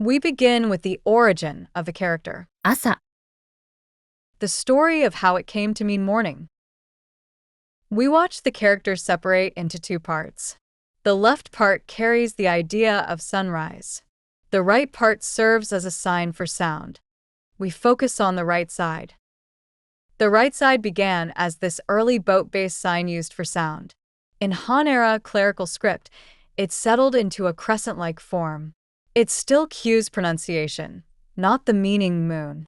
We begin with the origin of the character, 朝、 the story of how it came to mean morning. We watch the characters separate into two parts. The left part carries the idea of sunrise. The right part serves as a sign for sound. We focus on the right side. The right side began as this early boat-based sign used for sound. In Han-era clerical script, it settled into a crescent-like form. It still cues pronunciation, not the meaning moon.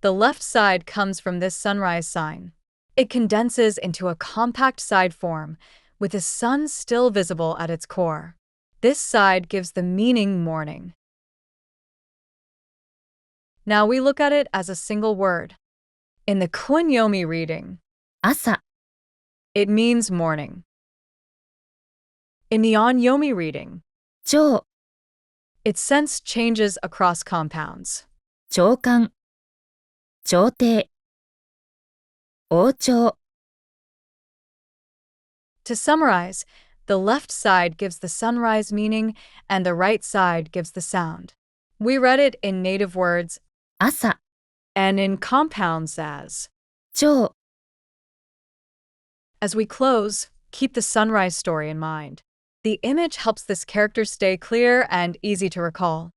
The left side comes from this sunrise sign. It condenses into a compact side form, with the sun still visible at its core. This side gives the meaning morning. Now we look at it as a single word. In the Kunyomi reading, 朝、 it means morning. In the Onyomi reading, 朝、 its sense changes across compounds. 朝刊、朝廷、王朝、 To summarize, the left side gives the sunrise meaning and the right side gives the sound. We read it in native words 朝、 and in compounds as. 朝、 As we close, keep the sunrise story in mind. The image helps this character stay clear and easy to recall.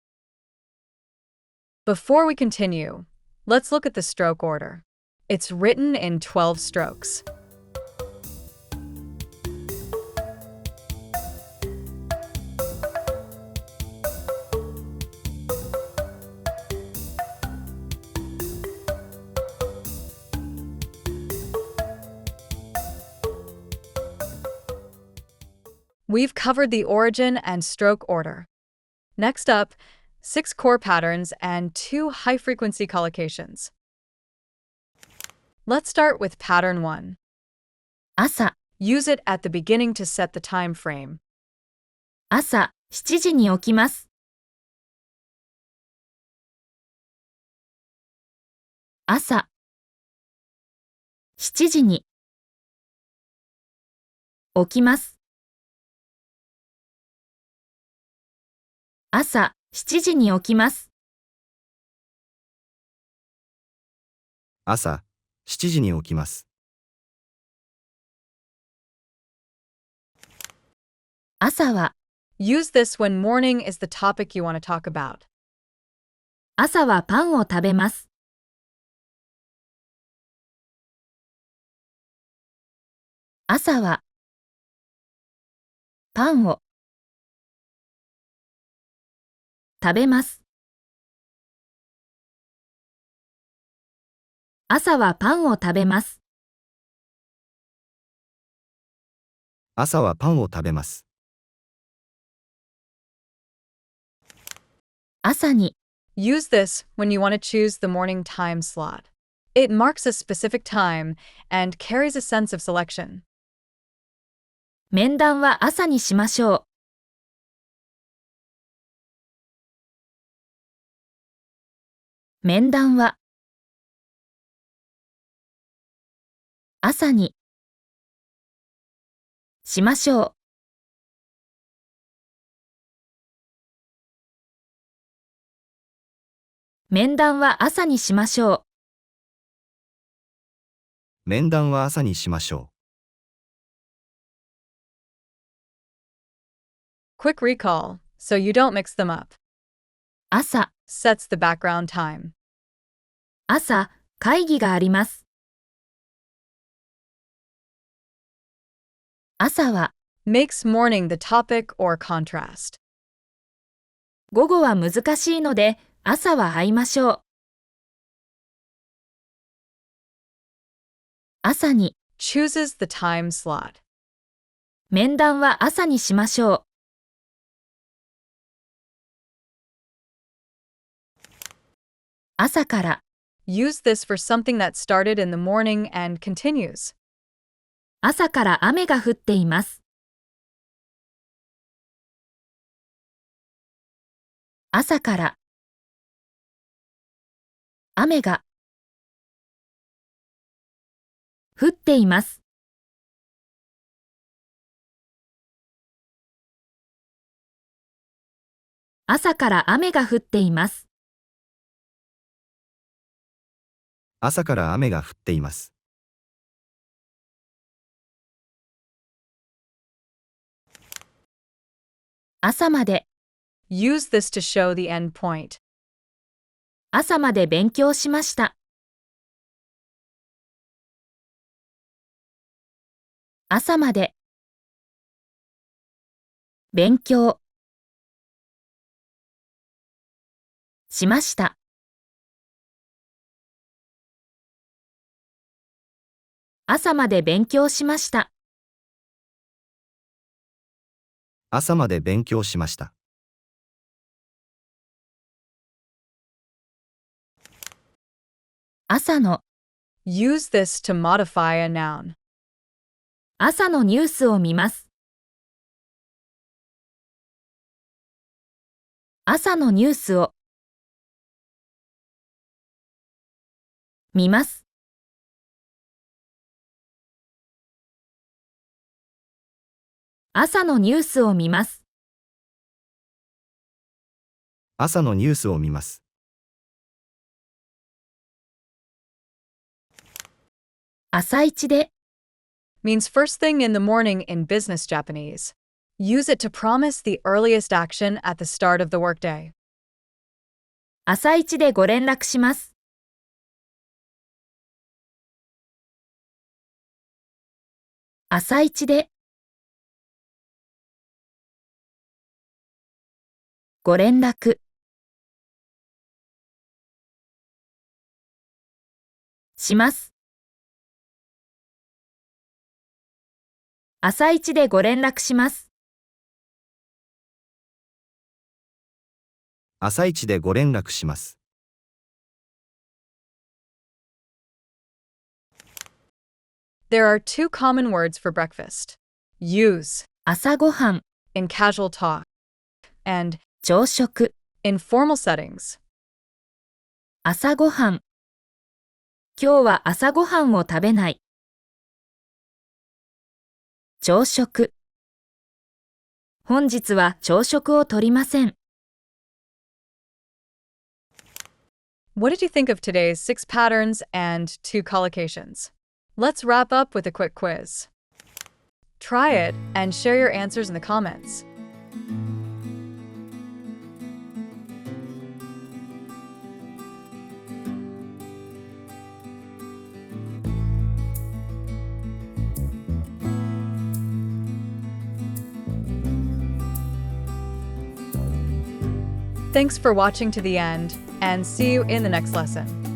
Before we continue, let's look at the stroke order. It's written in 12 strokes. We've covered the origin and stroke order. Next up, 6 core patterns and 2 high-frequency collocations. Let's start with pattern 1. 朝、 Use it at the beginning to set the time frame. 朝7時に起きます。朝7時に起きます。朝7時に起きます。朝7時に起きます。朝は Use this when morning is the topic you want to talk about. 朝はパンを食べます。朝はパンを食べます。朝はパンを食べます。朝はパンを食べます。朝に Use this when you want to choose the morning time slot. It marks a specific time and carries a sense of selection. 面談は朝にしましょう。面談は朝にしましょう。面談は朝にしましょう。面談は朝にしましょ Quick recall, so you don't mix them up. 朝、 Sets the background time. 朝、会議があります。朝は、 Makes morning the topic or contrast. 午後は難しいので、朝は会いましょう。朝に、 Chooses the time slot. 面談は朝にしましょう。朝から、 Use this for something that started in the morning and continues. 朝から雨が降っています。朝から雨が降っています。朝から雨が降っています。朝から雨が降っています。朝まで、Use this to show the end point. 朝まで勉強しました。朝まで、勉強しました。朝まで勉強しました。朝まで勉強しました。朝の、Use this to modify a noun. 朝のニュースを見ます。朝のニュースを見ます。朝のニュースを見ます。朝のニュースを見ます。朝一で、Means first thing in the morning in business Japanese. Use it to promise the earliest action at the start of the workday. 朝一でご連絡します。朝一で、ご連絡します。朝一でご連絡します。朝一でご連絡します。There are two common words for breakfast. Use 朝ごはん、 in casual talk and 朝食、 in formal settings. 朝ごはん。今日は朝ごはんを食べない。朝食。本日は朝食をとりません。What did you think of today's 6 patterns and 2 collocations? Let's wrap up with a quick quiz. Try it and share your answers in the comments. Thanks for watching to the end, and see you in the next lesson.